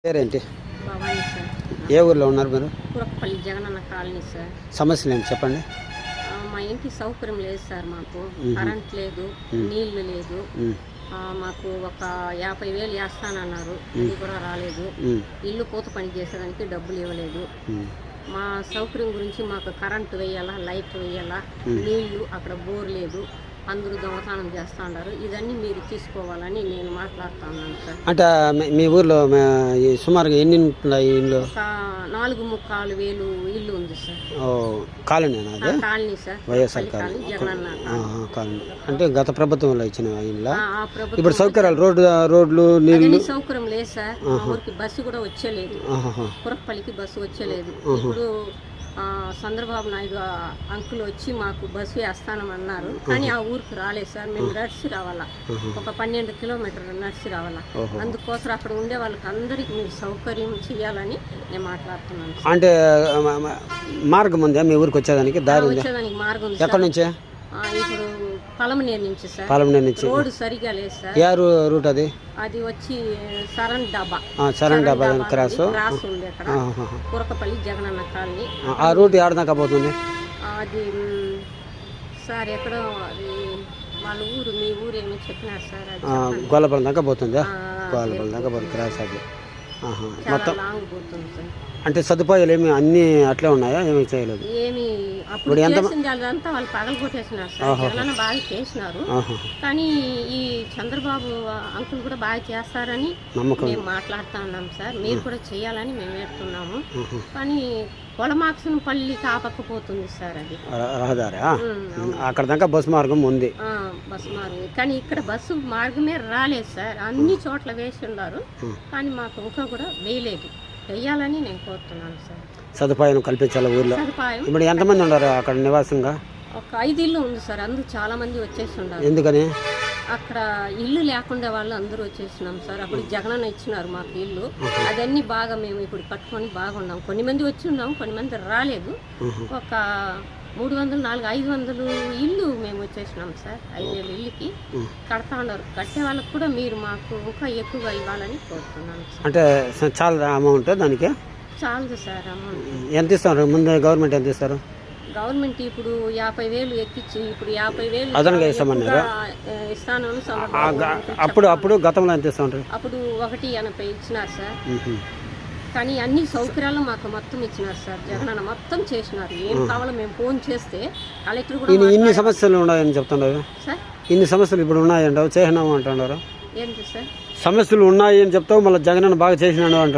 పేరేంటి? భవానీ సార్. ఏ ఊర్లో ఉన్నారు మీరు? కురకపల్లి జగనన్న కాలనీ సార్. సమస్యలు ఏంటి చెప్పండి. మా ఇంటి సౌకర్యం లేదు సార్. మాకు కరెంట్ లేదు, నీళ్లు లేదు. మాకు ఒక 50,000 వేస్తానన్నారు, అది కూడా రాలేదు. ఇల్లు పూత పని చేసేదానికి డబ్బులు ఇవ్వలేదు. మా సౌకర్యం గురించి మాకు కరెంటు వేయాలా, లైట్ వేయాలా, నీళ్లు, అక్కడ బోర్ లేదు, అందరూ దొంగతనం చేస్తూ ఉన్నారు. ఇదన్నీ మీరు తీసుకోవాలని నేను మాట్లాడుతూ ఉన్నాను సార్. అంటే మీ ఊర్లో సుమారుగా ఎన్ని ఉన్నాయి ఇల్లు? ఒక 4,3,4,000 ఇల్లు ఉంది sir. Colony colony sir, YSR colony, Jagananna colony. అంటే గత ప్రభుత్వంలో ఇచ్చిన ఇల్లు. ఇప్పుడు సౌకర్యాలు రోడ్లు నీళ్లు సౌకర్యం లేదు సార్. మా ఊరికి బస్సు కూడా వచ్చేలేదు, కురకపల్లికి బస్సు వచ్చేలేదు. ఇప్పుడు చంద్రబాబు నాయుడు అంకుల్ వచ్చి మాకు బస్సు వేస్తానమన్నారు, కానీ ఆ ఊరికి రాలేదు సార్. మేము నడిచి రావాలా, ఒక 12 కిలోమీటర్లు నడిచి రావాలా. అందుకోసం అక్కడ ఉండే వాళ్ళకి అందరికి మీరు సౌకర్యం చేయాలని నేను మాట్లాడుతున్నాను. అంటే మార్గం ఉందా మీ ఊరికి వచ్చేదానికి? దారి వచ్చేదానికి మార్గం ఉంది. ఎక్కడి నుంచి? ఇప్పుడు పలమనేరు నుంచి సార్. పలమనేరు నుంచి రోడ్డు సరిగా లేదు సార్. ఏ రూట్ అది? అది వచ్చి సరణ్ డాబా క్రాస్ ఉంది అక్కడ, కురకపల్లి జగనన్న కాలనీ. ఆ రూట్ ఏడదాకా పోతుంది? అది సార్ ఎక్కడో, అది వాళ్ళ ఊరు, మీ ఊరు ఏమో చెప్పినారు సార్. అది గొల్లపల్లి దాకా పోతుందా? గొల్లపల్లి దాకా పోతుంది క్రాస్ అది. మొత్తం లాంగ్ పోతుంది సార్. అంటే సదుపాయాలు ఏమి అన్ని అట్లే ఉన్నాయా? ఏమి చేయలేదు? ఏమి అప్పుడు చేసిందంతా వాళ్ళు పగలు కొట్టేసినారు సార్. జగనన్న బాగా చేసినారు, కానీ ఈ చంద్రబాబు అంకుల్ కూడా బాగా చేస్తారని మేము మాట్లాడుతూ ఉన్నాం సార్. మీరు కూడా చేయాలని మేము వేడుతున్నాము, కానీ పొలమాక్సిన పల్లికి ఆపకపోతుంది సార్. అది రహదారి అక్కడ దాకా బస్సు మార్గం ఉంది. బస్సు మార్గం, కానీ ఇక్కడ బస్సు మార్గమే రాలేదు సార్. అన్ని చోట్ల వేసి ఉన్నారు, కానీ మాకు ఇంకా కూడా వేయలేదు. వెయ్యాలని నేను కోరుతున్నాను సార్. సదుపాయం కల్పించాలి ఊర్లో. ఇప్పుడు ఎంతమంది ఉన్నారు అక్కడ నివాసంగా? ఒక 5 ఇల్లు ఉంది సార్. అందరూ చాలా మంది వచ్చేసి ఉన్నారు. ఎందుకని? అక్కడ ఇల్లు లేకుండా వాళ్ళు అందరూ వచ్చేసినాం సార్. అప్పుడు జగనన్న ఇచ్చినారు మాకు ఇల్లు. అదన్నీ బాగా మేము ఇప్పుడు కట్టుకొని బాగున్నాం. కొన్ని మంది వచ్చి ఉన్నాం, కొన్ని మంది రాలేదు. ఒక 300, 400, 500 ఇల్లు మేము వచ్చేసినాం సార్. 5,000 ఇల్లుకి కడతా ఉన్నారు. కట్టే వాళ్ళకి కూడా మీరు మాకు ఇంకా ఎక్కువగా ఇవ్వాలని కోరుతున్నాను సార్. అంటే చాలా అమౌంట్ దానికి? చాలదు సార్ అమౌంట్. ఎంత ఇస్తారు ముందు? గవర్నమెంట్ ఎంత ఇస్తారు? గవర్నమెంట్ ఇప్పుడు 50,000 ఎక్కించి ఇప్పుడు 50,000 అదనంగా ఇస్తామన్నారు. ఇస్తాను. అప్పుడు గతంలో ఎంత ఇస్తామంటారు? అప్పుడు 1.80 ఇచ్చినారు సార్. కానీ అన్ని సౌకర్యాలు మాకు మొత్తం ఇచ్చినారు సార్. జగనన్న మొత్తం చేసినారు. ఏం కావాలో మేము ఫోన్ చేస్తే కలెక్టర్ కూడా. ఇన్ని సమస్యలు ఉన్నాయని చెప్తున్నారు సార్. ఇన్ని సమస్యలు ఇప్పుడు ఉన్నాయంటావు, చేసినాము అంటున్నారు. ఏంటి సార్? సమస్యలు ఉన్నాయి అని చెప్తావు, మళ్ళీ జగనన్న బాగా చేసినాడు అంటారు.